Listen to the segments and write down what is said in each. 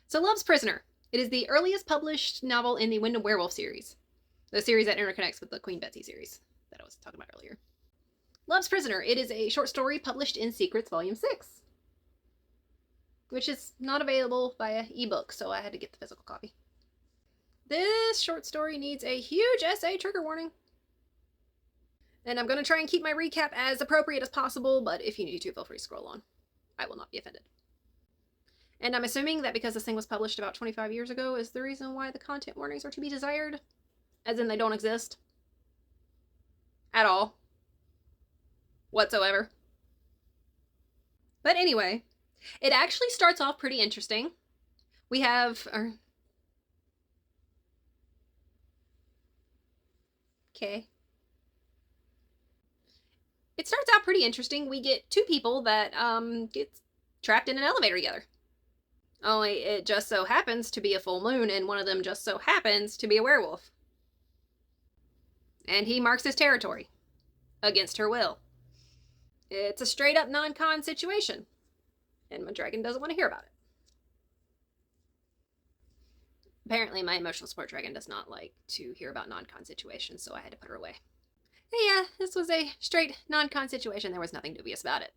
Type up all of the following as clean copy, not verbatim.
So Love's Prisoner. It is the earliest published novel in the Wyndham Werewolf series. The series that interconnects with the Queen Betsy series that I was talking about earlier. Love's Prisoner. It is a short story published in Secrets Volume 6. Which is not available via ebook, so I had to get the physical copy. This short story needs a huge essay trigger warning. And I'm going to try and keep my recap as appropriate as possible, but if you need to, feel free to scroll on. I will not be offended. And I'm assuming that because this thing was published about 25 years ago is the reason why the content warnings are to be desired. As in they don't exist. At all. Whatsoever. But anyway, it actually starts off pretty interesting. We have... Okay. It starts out pretty interesting. We get two people that get trapped in an elevator together. Only it just so happens to be a full moon, and one of them just so happens to be a werewolf. And he marks his territory. Against her will. It's a straight up non-con situation. And my dragon doesn't want to hear about it. Apparently my emotional support dragon does not like to hear about non-con situations, so I had to put her away. But yeah, this was a straight non-con situation. There was nothing dubious about it.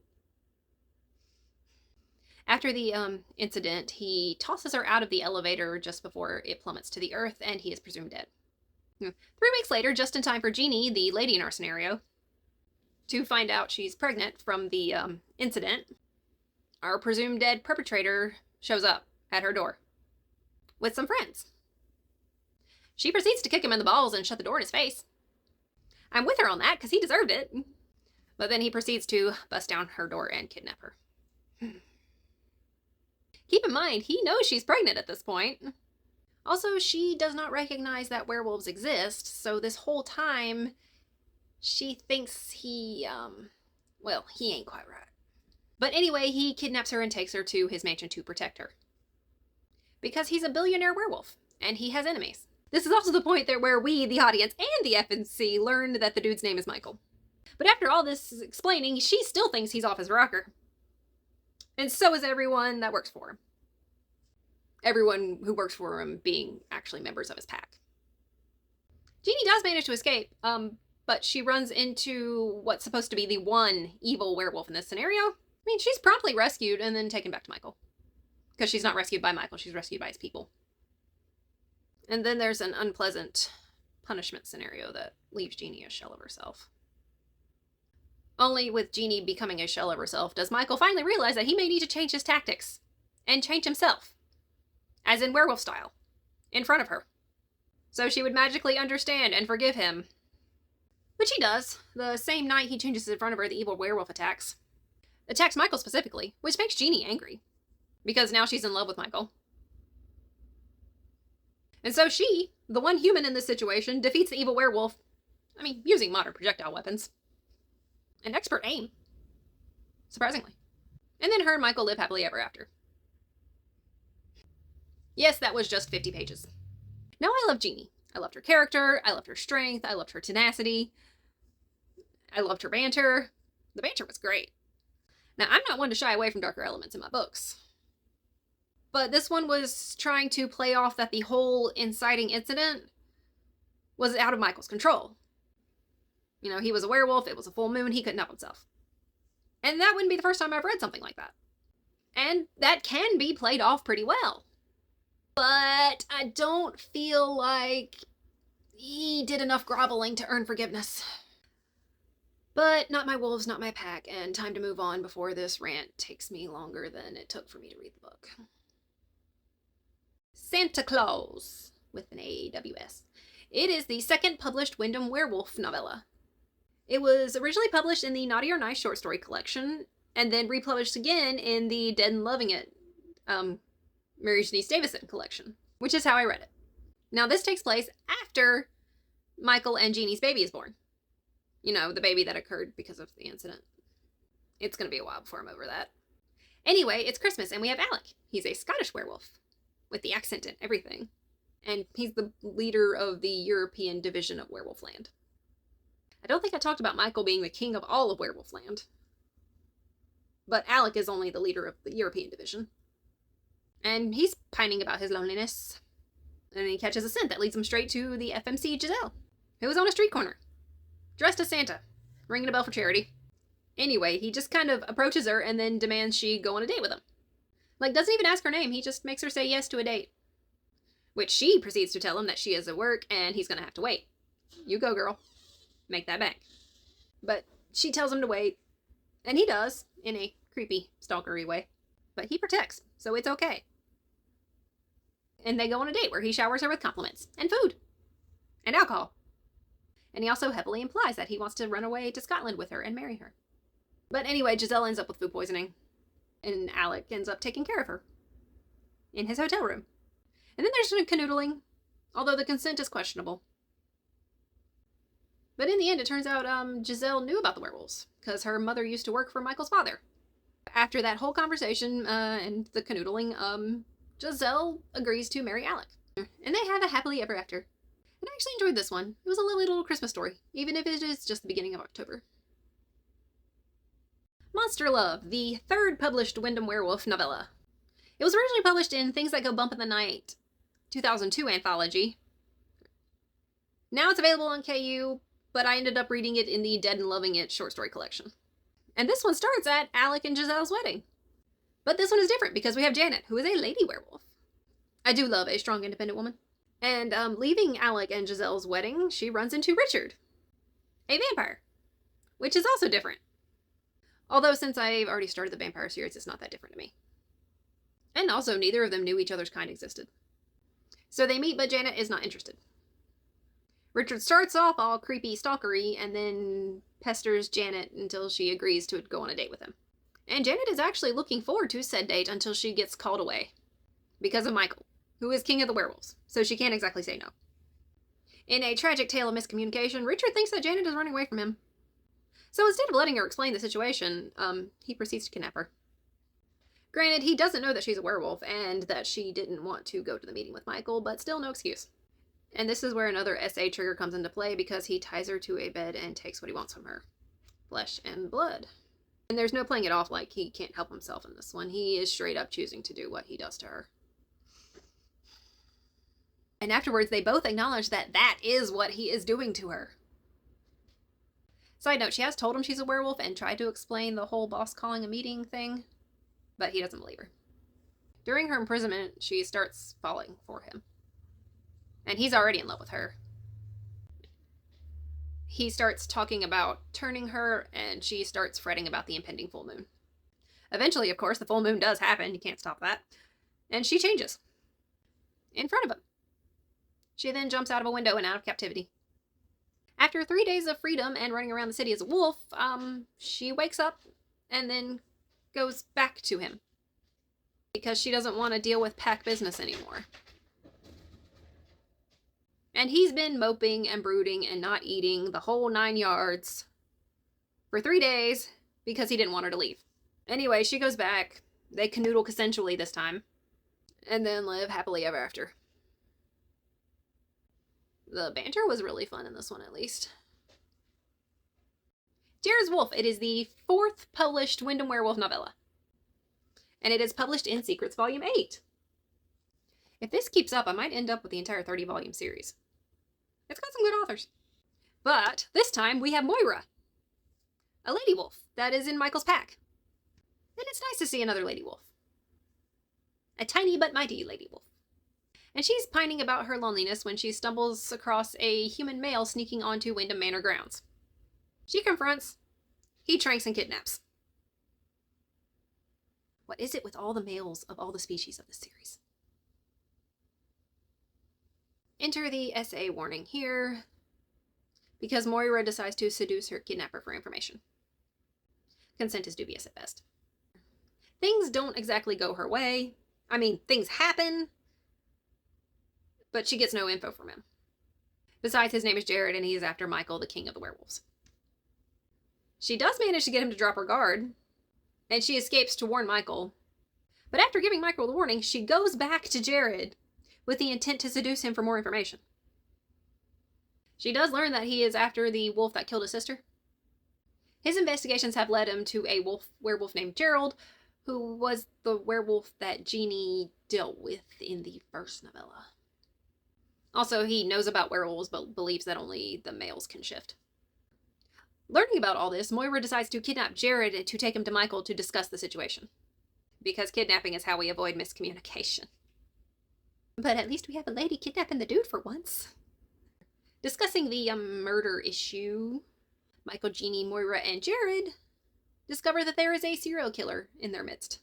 After the incident, he tosses her out of the elevator just before it plummets to the earth, and he is presumed dead. 3 weeks later, just in time for Jeannie, the lady in our scenario, to find out she's pregnant from the incident, our presumed dead perpetrator shows up at her door with some friends. She proceeds to kick him in the balls and shut the door in his face. I'm with her on that because he deserved it. But then he proceeds to bust down her door and kidnap her. Keep in mind, he knows she's pregnant at this point. Also, she does not recognize that werewolves exist, so this whole time she thinks he ain't quite right. But anyway, he kidnaps her and takes her to his mansion to protect her. Because he's a billionaire werewolf, and he has enemies. This is also the point there where we, the audience, and the FNC learned that the dude's name is Michael. But after all this explaining, she still thinks he's off his rocker. And so is everyone that works for him. Everyone who works for him being actually members of his pack. Jeannie does manage to escape, but she runs into what's supposed to be the one evil werewolf in this scenario. I mean, she's promptly rescued and then taken back to Michael. Because she's not rescued by Michael, she's rescued by his people. And then there's an unpleasant punishment scenario that leaves Jeannie a shell of herself. Only with Jeannie becoming a shell of herself does Michael finally realize that he may need to change his tactics. And change himself. As in werewolf style. In front of her. So she would magically understand and forgive him. Which he does. The same night he changes in front of her, the evil werewolf attacks. Attacks Michael specifically, which makes Jeannie angry. Because now she's in love with Michael. And so she, the one human in this situation, defeats the evil werewolf. I mean, using modern projectile weapons. And expert aim. Surprisingly. And then her and Michael live happily ever after. Yes, that was just 50 pages. Now I love Jeannie. I loved her character, I loved her strength, I loved her tenacity. I loved her banter. The banter was great. Now, I'm not one to shy away from darker elements in my books. But this one was trying to play off that the whole inciting incident was out of Michael's control. You know, he was a werewolf, it was a full moon, he couldn't help himself. And that wouldn't be the first time I've read something like that. And that can be played off pretty well. But I don't feel like he did enough groveling to earn forgiveness. But not my wolves, not my pack, and time to move on before this rant takes me longer than it took for me to read the book. Santa Claus, with an A-W-S. It is the second published Wyndham Werewolf novella. It was originally published in the Naughty or Nice short story collection, and then republished again in the Dead and Loving It, Mary Janice Davidson collection, which is how I read it. Now, this takes place after Michael and Jeannie's baby is born. You know, the baby that occurred because of the incident. It's going to be a while before I'm over that. Anyway, it's Christmas, and we have Alec. He's a Scottish werewolf, with the accent and everything. And he's the leader of the European division of Werewolf Land. I don't think I talked about Michael being the king of all of Werewolf Land. But Alec is only the leader of the European division. And he's pining about his loneliness. And he catches a scent that leads him straight to the FMC Giselle, who was on a street corner, dressed as Santa, ringing a bell for charity. Anyway, he just kind of approaches her and then demands she go on a date with him. Like, doesn't even ask her name, he just makes her say yes to a date. Which she proceeds to tell him that she is at work and he's gonna have to wait. You go, girl. Make that bank. But she tells him to wait, and he does, in a creepy, stalkery way. But he protects, so it's okay. And they go on a date where he showers her with compliments, and food, and alcohol. And he also heavily implies that he wants to run away to Scotland with her and marry her. But anyway, Giselle ends up with food poisoning, and Alec ends up taking care of her in his hotel room. And then there's some canoodling, although the consent is questionable. But in the end, it turns out Giselle knew about the werewolves, because her mother used to work for Michael's father. After that whole conversation and the canoodling, Giselle agrees to marry Alec. And they have a happily ever after. And I actually enjoyed this one. It was a lovely little Christmas story, even if it is just the beginning of October. Monster Love, the third published Wyndham Werewolf novella. It was originally published in Things That Go Bump in the Night 2002 anthology. Now it's available on KU, but I ended up reading it in the Dead and Loving It short story collection. And this one starts at Alec and Giselle's wedding. But this one is different because we have Janet, who is a lady werewolf. I do love a strong, independent woman. And leaving Alec and Giselle's wedding, she runs into Richard, a vampire, which is also different. Although since I've already started the vampire series, it's not that different to me. And also, neither of them knew each other's kind existed. So they meet, but Janet is not interested. Richard starts off all creepy, stalkery, and then pesters Janet until she agrees to go on a date with him. And Janet is actually looking forward to said date until she gets called away. Because of Michael, who is king of the werewolves, so she can't exactly say no. In a tragic tale of miscommunication, Richard thinks that Janet is running away from him. So instead of letting her explain the situation, he proceeds to kidnap her. Granted, he doesn't know that she's a werewolf, and that she didn't want to go to the meeting with Michael, but still no excuse. And this is where another SA trigger comes into play, because he ties her to a bed and takes what he wants from her. Flesh and blood. And there's no playing it off like he can't help himself in this one. He is straight up choosing to do what he does to her. And afterwards, they both acknowledge that that is what he is doing to her. Side note, she has told him she's a werewolf and tried to explain the whole boss calling a meeting thing, but he doesn't believe her. During her imprisonment, she starts falling for him. And he's already in love with her. He starts talking about turning her, and she starts fretting about the impending full moon. Eventually, of course, the full moon does happen. You can't stop that. And she changes. In front of him. She then jumps out of a window and out of captivity. After 3 days of freedom and running around the city as a wolf, she wakes up and then goes back to him. Because she doesn't want to deal with pack business anymore. And he's been moping and brooding and not eating the whole 9 yards for 3 days because he didn't want her to leave. Anyway, she goes back. They canoodle consensually this time. And then live happily ever after. The banter was really fun in this one, at least. Jared's Wolf. It is the 4th published Wyndham Werewolf novella. And it is published in Secrets Volume 8. If this keeps up, I might end up with the entire 30-volume series. It's got some good authors. But this time we have Moira, a lady wolf that is in Michael's pack. And it's nice to see another lady wolf. A tiny but mighty lady wolf. And she's pining about her loneliness when she stumbles across a human male sneaking onto Wyndham Manor grounds. She confronts, he tranks and kidnaps. What is it with all the males of all the species of this series? Enter the SA warning here, because Moira decides to seduce her kidnapper for information. Consent is dubious at best. Things don't exactly go her way. I mean, things happen, but she gets no info from him. Besides, his name is Jared, and he is after Michael, the king of the werewolves. She does manage to get him to drop her guard, and she escapes to warn Michael. But after giving Michael the warning, she goes back to Jared with the intent to seduce him for more information. She does learn that he is after the wolf that killed his sister. His investigations have led him to a werewolf named Gerald, who was the werewolf that Jeannie dealt with in the first novella. Also, he knows about werewolves, but believes that only the males can shift. Learning about all this, Moira decides to kidnap Jared to take him to Michael to discuss the situation. Because kidnapping is how we avoid miscommunication. But at least we have a lady kidnapping the dude for once. Discussing the murder issue, Michael, Jeannie, Moira, and Jared discover that there is a serial killer in their midst.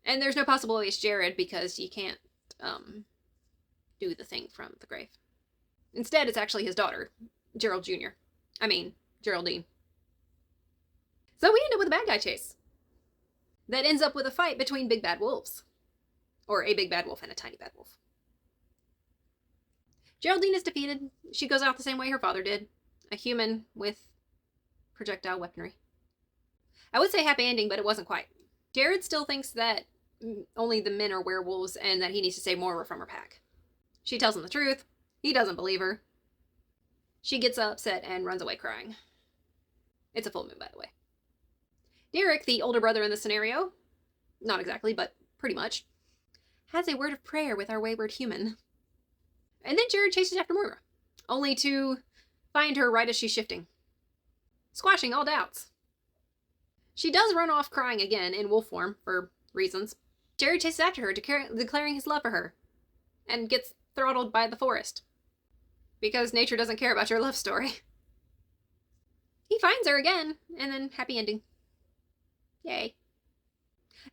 And there's no possible way it's Jared because you can't do the thing from the grave. Instead, it's actually his daughter, Geraldine. So we end up with a bad guy chase that ends up with a fight between big bad wolves. Or a big bad wolf and a tiny bad wolf. Geraldine is defeated. She goes out the same way her father did. A human with projectile weaponry. I would say happy ending, but it wasn't quite. Jared still thinks that only the men are werewolves and that he needs to save Moira from her pack. She tells him the truth. He doesn't believe her. She gets upset and runs away crying. It's a full moon, by the way. Derek, the older brother in the scenario, not exactly, but pretty much, has a word of prayer with our wayward human. And then Jared chases after Moira, only to find her right as she's shifting, squashing all doubts. She does run off crying again in wolf form for reasons. Jared chases after her, declaring his love for her, and gets throttled by the forest. Because nature doesn't care about your love story. He finds her again, and then happy ending. Yay.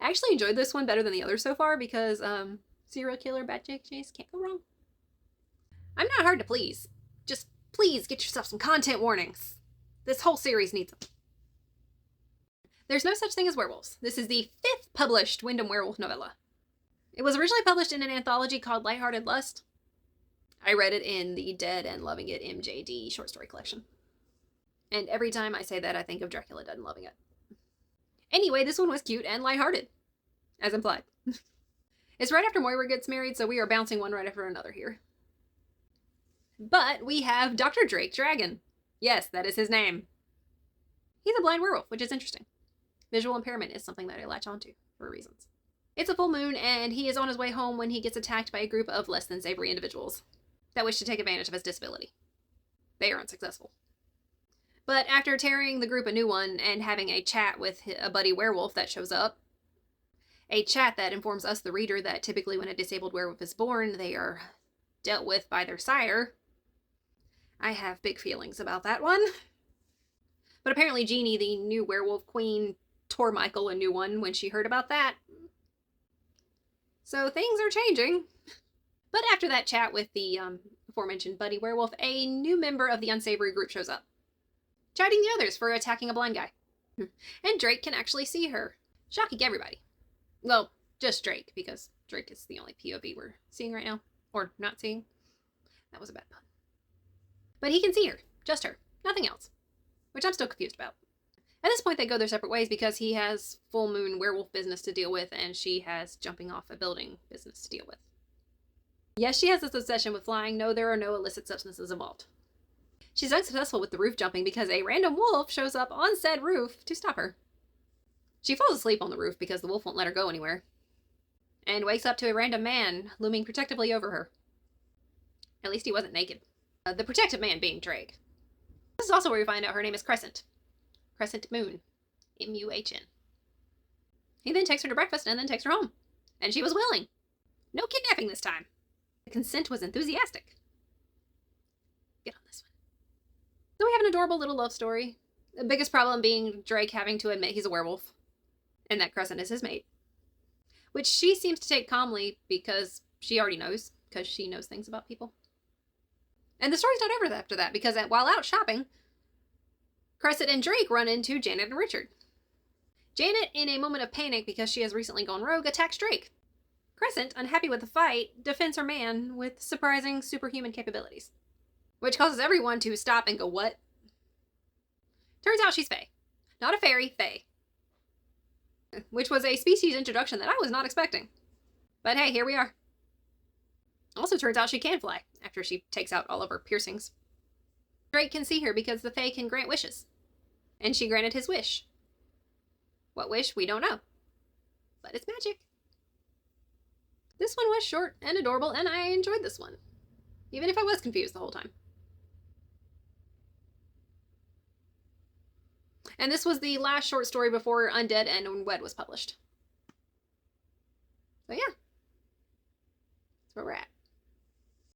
I actually enjoyed this one better than the others so far because, serial killer, bad chase, can't go wrong. I'm not hard to please. Just please get yourself some content warnings. This whole series needs them. There's no such thing as werewolves. This is the 5th published Wyndham Werewolf novella. It was originally published in an anthology called Lighthearted Lust. I read it in the Dead and Loving It MJD short story collection. And every time I say that, I think of Dracula Dead and Loving It. Anyway, this one was cute and lighthearted, as implied. It's right after Moira gets married, so we are bouncing one right after another here. But we have Dr. Drake Dragon. Yes, that is his name. He's a blind werewolf, which is interesting. Visual impairment is something that I latch onto for reasons. It's a full moon, and he is on his way home when he gets attacked by a group of less than savory individuals that wish to take advantage of his disability. They are unsuccessful. But after tearing the group a new one and having a chat with a buddy werewolf that shows up, a chat that informs us, the reader, that typically when a disabled werewolf is born, they are dealt with by their sire. I have big feelings about that one. But apparently Jeannie, the new werewolf queen, tore Michael a new one when she heard about that. So things are changing. But after that chat with the aforementioned buddy werewolf, a new member of the unsavory group shows up, chiding the others for attacking a blind guy. And Drake can actually see her, shocking everybody. Well, just Drake, because Drake is the only POV we're seeing right now. Or not seeing. That was a bad pun. But he can see her. Just her. Nothing else. Which I'm still confused about. At this point, they go their separate ways because he has full moon werewolf business to deal with, and she has jumping off a building business to deal with. Yes, she has this obsession with flying. No, there are no illicit substances involved. She's unsuccessful with the roof jumping because a random wolf shows up on said roof to stop her. She falls asleep on the roof because the wolf won't let her go anywhere, and wakes up to a random man looming protectively over her. At least he wasn't naked. The protective man being Drake. This is also where we find out her name is Crescent. Crescent Moon. M-U-H-N. He then takes her to breakfast and then takes her home. And she was willing. No kidnapping this time. The consent was enthusiastic. Get on this one. So we have an adorable little love story. The biggest problem being Drake having to admit he's a werewolf. And that Crescent is his mate. Which she seems to take calmly because she already knows. Because she knows things about people. And the story's not over after that, because while out shopping, Crescent and Drake run into Janet and Richard. Janet, in a moment of panic because she has recently gone rogue, attacks Drake. Crescent, unhappy with the fight, defends her man with surprising superhuman capabilities. Which causes everyone to stop and go, what? Turns out she's Fae. Not a fairy, Fae. Which was a species introduction that I was not expecting. But hey, here we are. Also turns out she can fly, after she takes out all of her piercings. Drake can see her because the Fae can grant wishes. And she granted his wish. What wish? We don't know. But it's magic. This one was short and adorable, and I enjoyed this one. Even if I was confused the whole time. And this was the last short story before Undead and Unwed was published. So yeah. That's where we're at.